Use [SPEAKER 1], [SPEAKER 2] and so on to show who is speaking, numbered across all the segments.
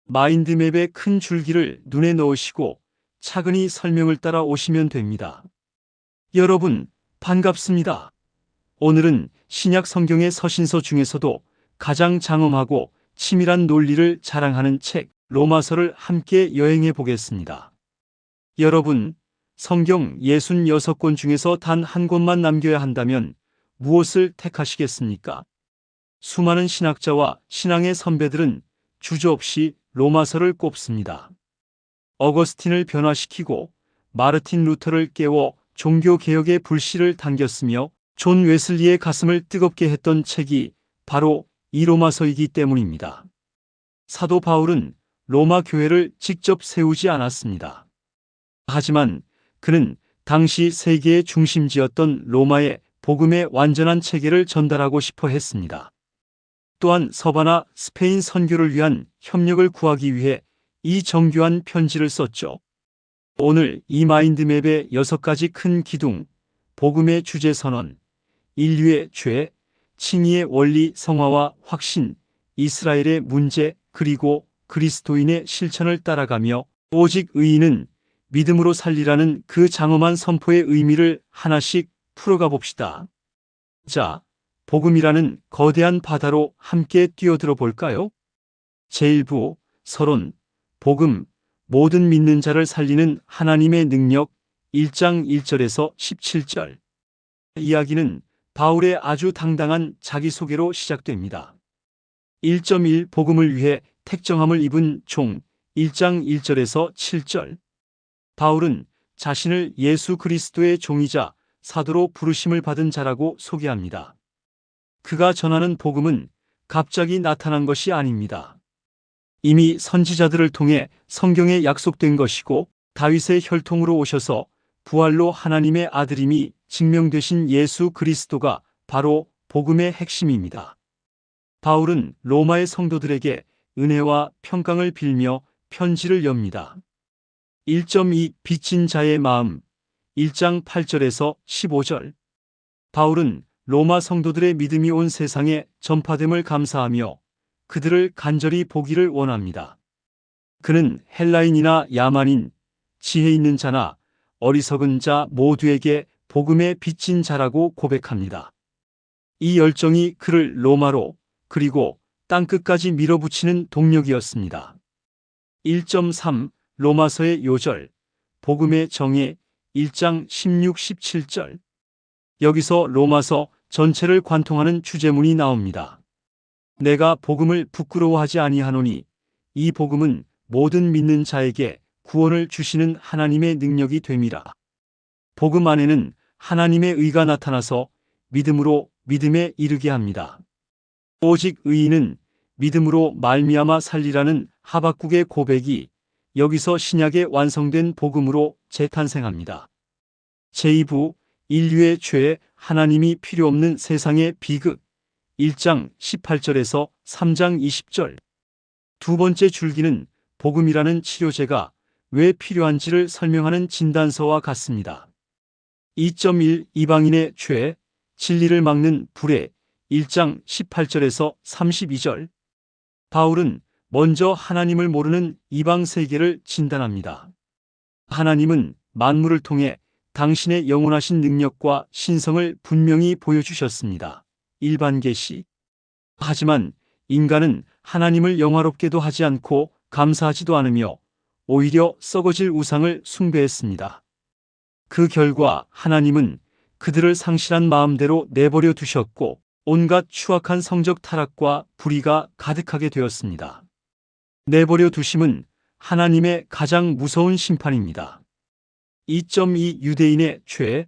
[SPEAKER 1] 마인드맵에 큰 줄기를 눈에 넣으시고 차근히 설명을 따라 오시면 됩니다. 여러분, 반갑습니다. 오늘은 신약 성경의 서신서 중에서도 가장 장엄하고 치밀한 논리를 자랑하는 책 로마서를 함께 여행해 보겠습니다. 여러분, 성경 66권 중에서 단 한 권만 남겨야 한다면 무엇을 택하시겠습니까? 수많은 신학자와 신앙의 선배들은 주저없이 로마서를 꼽습니다. 어거스틴을 변화시키고 마르틴 루터를 깨워 종교개혁의 불씨를 당겼으며 존 웨슬리의 가슴을 뜨겁게 했던 책이 바로 이 로마서이기 때문입니다. 사도 바울은 로마 교회를 직접 세우지 않았습니다. 하지만 그는 당시 세계의 중심지였던 로마에 복음의 완전한 체계를 전달하고 싶어 했습니다. 또한 서바나 스페인 선교를 위한 협력을 구하기 위해 이 정교한 편지를 썼죠. 오늘 이 마인드맵의 6가지 큰 기둥, 복음의 주제 선언, 인류의 죄, 칭의의 원리 성화와 확신, 이스라엘의 문제, 그리고 그리스도인의 실천을 따라가며 오직 의인은 믿음으로 살리라는 그 장엄한 선포의 의미를 하나씩 풀어가 봅시다. 자, 복음이라는 거대한 바다로 함께 뛰어들어 볼까요? 제1부, 서론, 복음, 모든 믿는 자를 살리는 하나님의 능력 1장 1절에서 17절. 이야기는 바울의 아주 당당한 자기소개로 시작됩니다. 1.1 복음을 위해 택정함을 입은 종 1장 1절에서 7절. 바울은 자신을 예수 그리스도의 종이자 사도로 부르심을 받은 자라고 소개합니다. 그가 전하는 복음은 갑자기 나타난 것이 아닙니다. 이미 선지자들을 통해 성경에 약속된 것이고 다윗의 혈통으로 오셔서 부활로 하나님의 아들임이 증명되신 예수 그리스도가 바로 복음의 핵심입니다. 바울은 로마의 성도들에게 은혜와 평강을 빌며 편지를 엽니다. 1.2 빚진 자의 마음 1장 8절에서 15절. 바울은 로마 성도들의 믿음이 온 세상에 전파됨을 감사하며 그들을 간절히 보기를 원합니다. 그는 헬라인이나 야만인, 지혜 있는 자나 어리석은 자 모두에게 복음의 빚진 자라고 고백합니다. 이 열정이 그를 로마로 그리고 땅끝까지 밀어붙이는 동력이었습니다. 1.3 로마서의 요절, 복음의 정의 1장 16, 17절. 여기서 로마서 전체를 관통하는 주제문이 나옵니다. 내가 복음을 부끄러워하지 아니하노니 이 복음은 모든 믿는 자에게 구원을 주시는 하나님의 능력이 됨이라. 복음 안에는 하나님의 의가 나타나서 믿음으로 믿음에 이르게 합니다. 오직 의인은 믿음으로 말미암아 살리라는 하박국의 고백이 여기서 신약의 완성된 복음으로 재탄생합니다. 제2부 인류의 죄에 하나님이 필요 없는 세상의 비극 1장 18절에서 3장 20절. 두 번째 줄기는 복음이라는 치료제가 왜 필요한지를 설명하는 진단서와 같습니다. 2.1 이방인의 죄, 진리를 막는 불의 1장 18절에서 32절. 바울은 먼저 하나님을 모르는 이방 세계를 진단합니다. 하나님은 만물을 통해 당신의 영원하신 능력과 신성을 분명히 보여주셨습니다. 일반 계시. 하지만 인간은 하나님을 영화롭게도 하지 않고 감사하지도 않으며 오히려 썩어질 우상을 숭배했습니다. 그 결과 하나님은 그들을 상실한 마음대로 내버려 두셨고 온갖 추악한 성적 타락과 불의가 가득하게 되었습니다. 내버려 두심은 하나님의 가장 무서운 심판입니다. 2.2 유대인의 죄,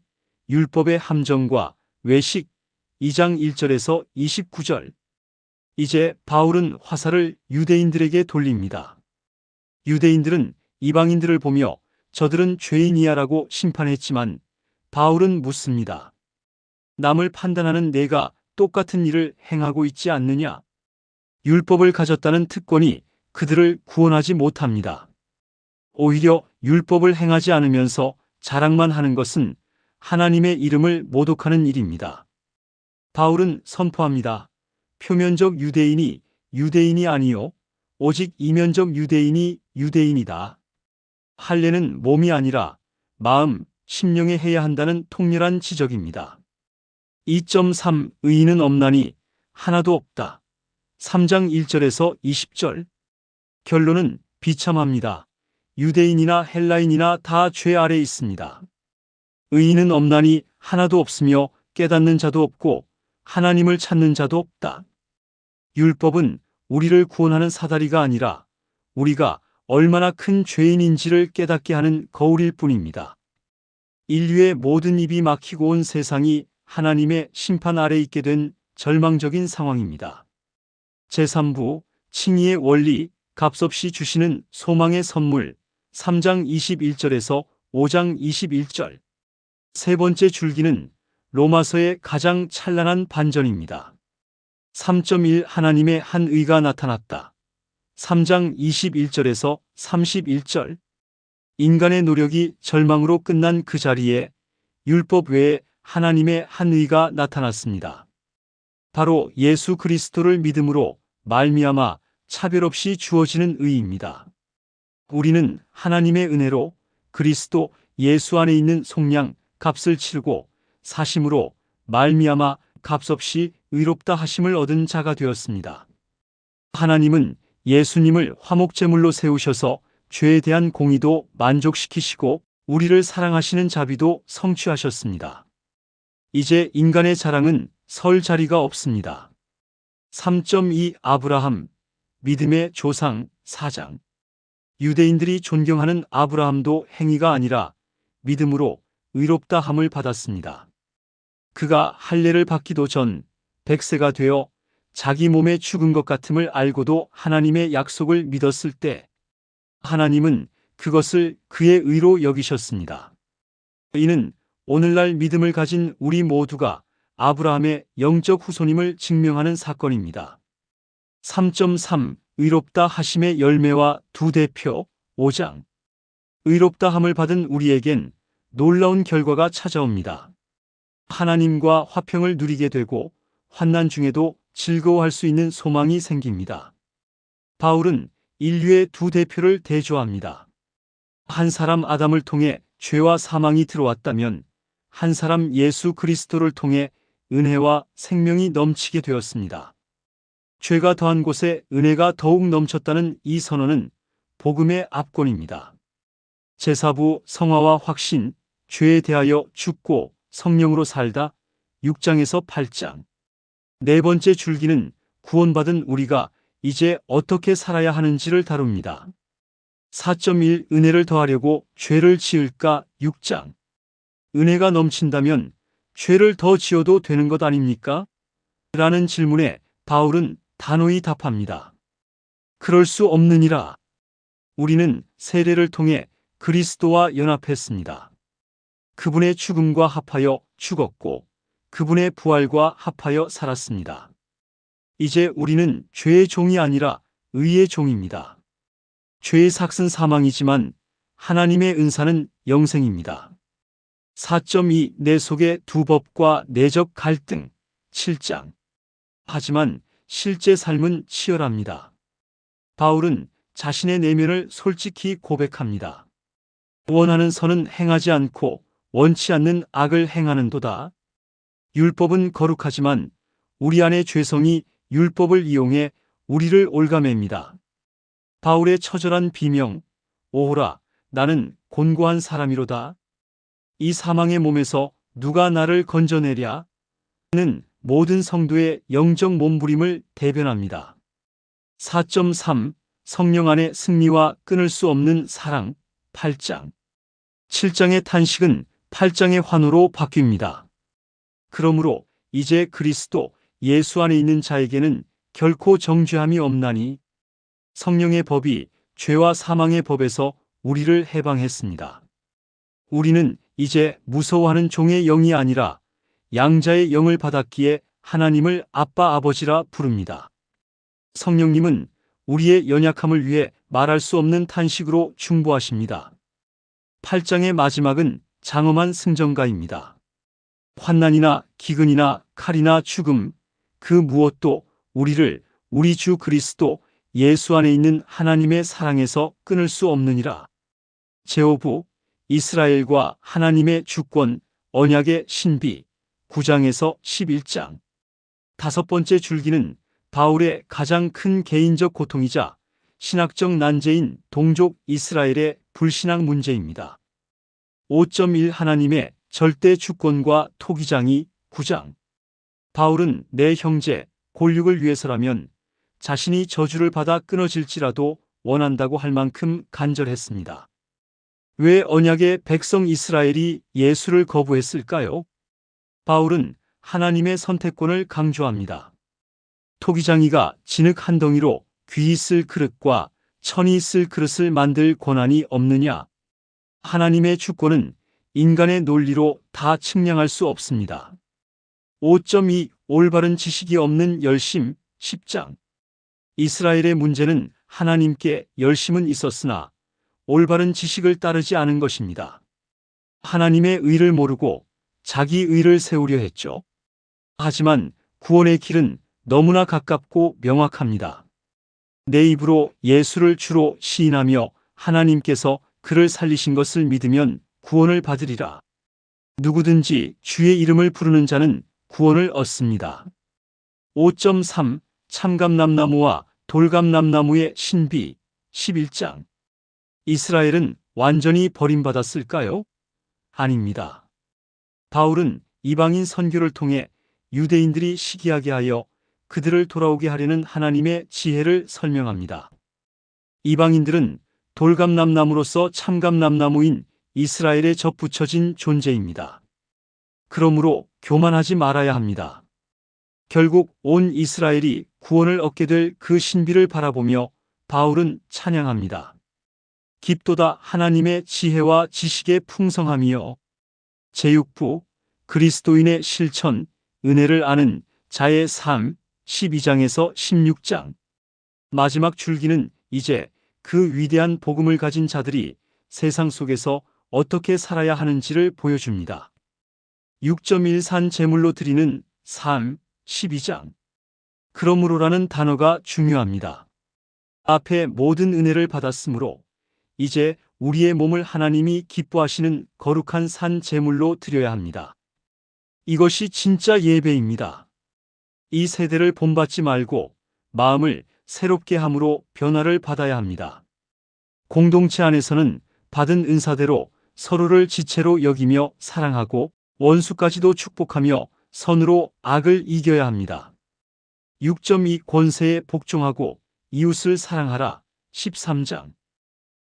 [SPEAKER 1] 율법의 함정과 외식 2장 1절에서 29절. 이제 바울은 화살을 유대인들에게 돌립니다. 유대인들은 이방인들을 보며 저들은 죄인이야라고 심판했지만 바울은 묻습니다. 남을 판단하는 내가 똑같은 일을 행하고 있지 않느냐? 율법을 가졌다는 특권이 그들을 구원하지 못합니다. 오히려 율법을 행하지 않으면서 자랑만 하는 것은 하나님의 이름을 모독하는 일입니다. 바울은 선포합니다. 표면적 유대인이 유대인이 아니요 오직 이면적 유대인이 유대인이다. 할례는 몸이 아니라 마음, 심령에 해야 한다는 통렬한 지적입니다. 2.3 의인은 없나니 하나도 없다. 3장 1절에서 20절. 결론은 비참합니다. 유대인이나 헬라인이나 다 죄 아래 있습니다. 의인은 없나니 하나도 없으며 깨닫는 자도 없고 하나님을 찾는 자도 없다. 율법은 우리를 구원하는 사다리가 아니라 우리가 얼마나 큰 죄인인지를 깨닫게 하는 거울일 뿐입니다. 인류의 모든 입이 막히고 온 세상이 하나님의 심판 아래 있게 된 절망적인 상황입니다. 제3부 칭의의 원리, 값없이 주시는 소망의 선물 3장 21절에서 5장 21절. 세 번째 줄기는 로마서의 가장 찬란한 반전입니다. 3.1 하나님의 한 의가 나타났다. 3장 21절에서 31절. 인간의 노력이 절망으로 끝난 그 자리에 율법 외에 하나님의 한 의가 나타났습니다. 바로 예수 그리스도를 믿음으로 말미암아 차별 없이 주어지는 의입니다. 우리는 하나님의 은혜로 그리스도 예수 안에 있는 속량 값을 치르고 사심으로 말미암아 값없이 의롭다 하심을 얻은 자가 되었습니다. 하나님은 예수님을 화목제물로 세우셔서 죄에 대한 공의도 만족시키시고 우리를 사랑하시는 자비도 성취하셨습니다. 이제 인간의 자랑은 설 자리가 없습니다. 3.2 아브라함, 믿음의 조상 4장. 유대인들이 존경하는 아브라함도 행위가 아니라 믿음으로 의롭다 함을 받았습니다. 그가 할례를 받기도 전 100세가 되어 자기 몸에 죽은 것 같음을 알고도 하나님의 약속을 믿었을 때 하나님은 그것을 그의 의로 여기셨습니다. 이는 오늘날 믿음을 가진 우리 모두가 아브라함의 영적 후손임을 증명하는 사건입니다. 3.3 의롭다 하심의 열매와 두 대표 5장. 의롭다 함을 받은 우리에겐 놀라운 결과가 찾아옵니다. 하나님과 화평을 누리게 되고 환난 중에도 즐거워할 수 있는 소망이 생깁니다. 바울은 인류의 두 대표를 대조합니다. 한 사람 아담을 통해 죄와 사망이 들어왔다면 한 사람 예수 그리스도를 통해 은혜와 생명이 넘치게 되었습니다. 죄가 더한 곳에 은혜가 더욱 넘쳤다는 이 선언은 복음의 압권입니다. 제4부 성화와 확신, 죄에 대하여 죽고 성령으로 살다 6장에서 8장. 네 번째 줄기는 구원받은 우리가 이제 어떻게 살아야 하는지를 다룹니다. 4.1 은혜를 더하려고 죄를 지을까 6장. 은혜가 넘친다면 죄를 더 지어도 되는 것 아닙니까? 라는 질문에 바울은 단호히 답합니다. 그럴 수 없느니라. 우리는 세례를 통해 그리스도와 연합했습니다. 그분의 죽음과 합하여 죽었고 그분의 부활과 합하여 살았습니다. 이제 우리는 죄의 종이 아니라 의의 종입니다. 죄의 삭은 사망이지만 하나님의 은사는 영생입니다. 4.2 내 속의 두 법과 내적 갈등 7장. 하지만 실제 삶은 치열합니다. 바울은 자신의 내면을 솔직히 고백합니다. 원하는 선은 행하지 않고 원치 않는 악을 행하는도다. 율법은 거룩하지만 우리 안의 죄성이 율법을 이용해 우리를 올가맵니다. 바울의 처절한 비명, 오호라, 나는 곤고한 사람이로다. 이 사망의 몸에서 누가 나를 건져내랴? 는 모든 성도의 영적 몸부림을 대변합니다. 4.3 성령 안의 승리와 끊을 수 없는 사랑 8장. 7장의 탄식은 8장의 환호로 바뀝니다. 그러므로 이제 그리스도 예수 안에 있는 자에게는 결코 정죄함이 없나니 성령의 법이 죄와 사망의 법에서 우리를 해방했습니다. 우리는 이제 무서워하는 종의 영이 아니라 양자의 영을 받았기에 하나님을 아빠 아버지라 부릅니다. 성령님은 우리의 연약함을 위해 말할 수 없는 탄식으로 중보하십니다. 8장의 마지막은 장엄한 승전가입니다. 환난이나 기근이나 칼이나 죽음, 그 무엇도 우리를 우리 주 그리스도 예수 안에 있는 하나님의 사랑에서 끊을 수 없느니라. 제호부 이스라엘과 하나님의 주권, 언약의 신비 9장에서 11장. 다섯 번째 줄기는 바울의 가장 큰 개인적 고통이자 신학적 난제인 동족 이스라엘의 불신앙 문제입니다. 5.1 하나님의 절대 주권과 토기장이 9장. 바울은 내 형제 골육을 위해서라면 자신이 저주를 받아 끊어질지라도 원한다고 할 만큼 간절했습니다. 왜 언약의 백성 이스라엘이 예수를 거부했을까요? 바울은 하나님의 선택권을 강조합니다. 토기장이가 진흙 한 덩이로 귀 쓸 그릇과 천이 쓸 그릇을 만들 권한이 없느냐? 하나님의 주권은 인간의 논리로 다 측량할 수 없습니다. 5.2 올바른 지식이 없는 열심 10장. 이스라엘의 문제는 하나님께 열심은 있었으나 올바른 지식을 따르지 않은 것입니다. 하나님의 의를 모르고 자기 의를 세우려 했죠. 하지만 구원의 길은 너무나 가깝고 명확합니다. 내 입으로 예수를 주로 시인하며 하나님께서 그를 살리신 것을 믿으면 구원을 받으리라. 누구든지 주의 이름을 부르는 자는 구원을 얻습니다. 5.3 참감람나무와 돌감람나무의 신비 11장. 이스라엘은 완전히 버림받았을까요? 아닙니다. 바울은 이방인 선교를 통해 유대인들이 시기하게 하여 그들을 돌아오게 하려는 하나님의 지혜를 설명합니다. 이방인들은 돌감람나무로서 참감람나무인 이스라엘에 접붙여진 존재입니다. 그러므로 교만하지 말아야 합니다. 결국 온 이스라엘이 구원을 얻게 될 그 신비를 바라보며 바울은 찬양합니다. 깊도다 하나님의 지혜와 지식의 풍성함이여. 제6부 그리스도인의 실천, 은혜를 아는 자의 삶 12장에서 16장. 마지막 줄기는 이제 그 위대한 복음을 가진 자들이 세상 속에서 어떻게 살아야 하는지를 보여줍니다. 6.1 산 제물로 드리는 삶 12장. 그러므로라는 단어가 중요합니다. 앞에 모든 은혜를 받았으므로 이제 우리의 몸을 하나님이 기뻐하시는 거룩한 산 제물로 드려야 합니다. 이것이 진짜 예배입니다. 이 세대를 본받지 말고 마음을 새롭게 함으로 변화를 받아야 합니다. 공동체 안에서는 받은 은사대로 서로를 지체로 여기며 사랑하고 원수까지도 축복하며 선으로 악을 이겨야 합니다. 6.2 권세에 복종하고 이웃을 사랑하라 13장.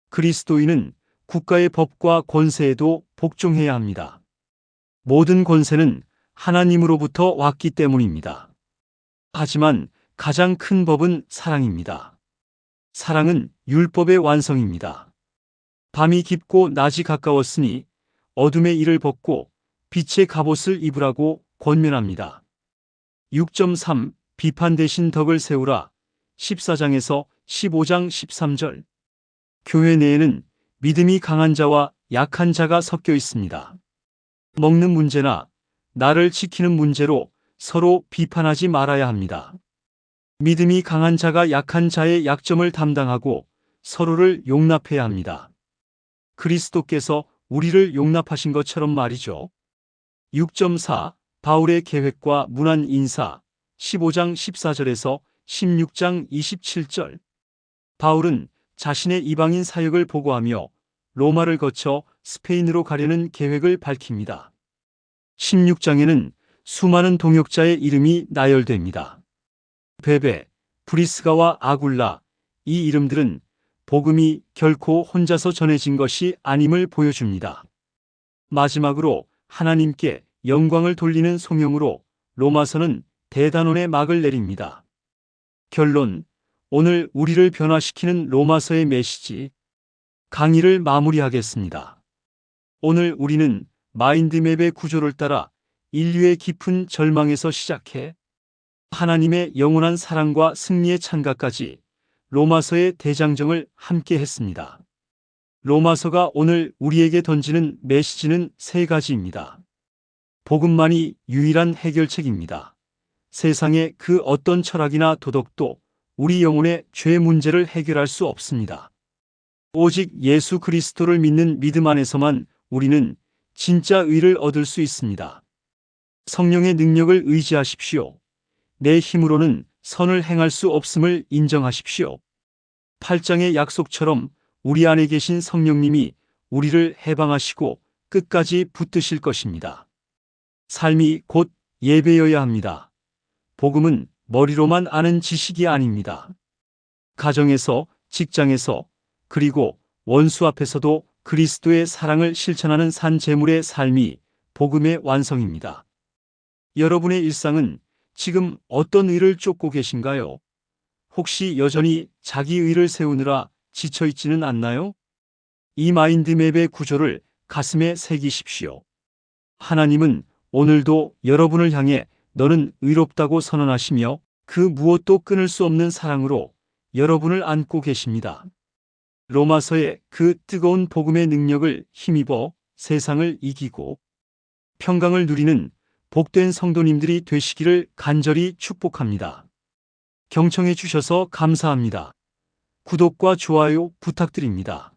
[SPEAKER 1] 그리스도인은 국가의 법과 권세에도 복종해야 합니다. 모든 권세는 하나님으로부터 왔기 때문입니다. 하지만 가장 큰 법은 사랑입니다. 사랑은 율법의 완성입니다. 밤이 깊고 낮이 가까웠으니 어둠의 일을 벗고 빛의 갑옷을 입으라고 권면합니다. 6.3 비판 대신 덕을 세우라 14장에서 15장 13절. 교회 내에는 믿음이 강한 자와 약한 자가 섞여 있습니다. 먹는 문제나 나를 지키는 문제로 서로 비판하지 말아야 합니다. 믿음이 강한 자가 약한 자의 약점을 담당하고 서로를 용납해야 합니다. 그리스도께서 우리를 용납하신 것처럼 말이죠. 6.4 바울의 계획과 문안 인사 15장 14절에서 16장 27절. 바울은 자신의 이방인 사역을 보고하며 로마를 거쳐 스페인으로 가려는 계획을 밝힙니다. 16장에는 수많은 동역자의 이름이 나열됩니다. 베베, 브리스가와 아굴라, 이 이름들은 복음이 결코 혼자서 전해진 것이 아님을 보여줍니다. 마지막으로 하나님께 영광을 돌리는 소명으로 로마서는 대단원의 막을 내립니다. 결론, 오늘 우리를 변화시키는 로마서의 메시지, 강의를 마무리하겠습니다. 오늘 우리는 마인드맵의 구조를 따라 인류의 깊은 절망에서 시작해 하나님의 영원한 사랑과 승리의 찬가까지 로마서의 대장정을 함께 했습니다. 로마서가 오늘 우리에게 던지는 메시지는 세 가지입니다. 복음만이 유일한 해결책입니다. 세상의 그 어떤 철학이나 도덕도 우리 영혼의 죄 문제를 해결할 수 없습니다. 오직 예수 그리스도를 믿는 믿음 안에서만 우리는 진짜 의를 얻을 수 있습니다. 성령의 능력을 의지하십시오. 내 힘으로는 선을 행할 수 없음을 인정하십시오. 8장의 약속처럼 우리 안에 계신 성령님이 우리를 해방하시고 끝까지 붙드실 것입니다. 삶이 곧 예배여야 합니다. 복음은 머리로만 아는 지식이 아닙니다. 가정에서, 직장에서, 그리고 원수 앞에서도 그리스도의 사랑을 실천하는 산 제물의 삶이 복음의 완성입니다. 여러분의 일상은 지금 어떤 의를 쫓고 계신가요? 혹시 여전히 자기 의를 세우느라 지쳐있지는 않나요? 이 마인드맵의 구조를 가슴에 새기십시오. 하나님은 오늘도 여러분을 향해 너는 의롭다고 선언하시며 그 무엇도 끊을 수 없는 사랑으로 여러분을 안고 계십니다. 로마서의 그 뜨거운 복음의 능력을 힘입어 세상을 이기고 평강을 누리는 복된 성도님들이 되시기를 간절히 축복합니다. 경청해 주셔서 감사합니다. 구독과 좋아요 부탁드립니다.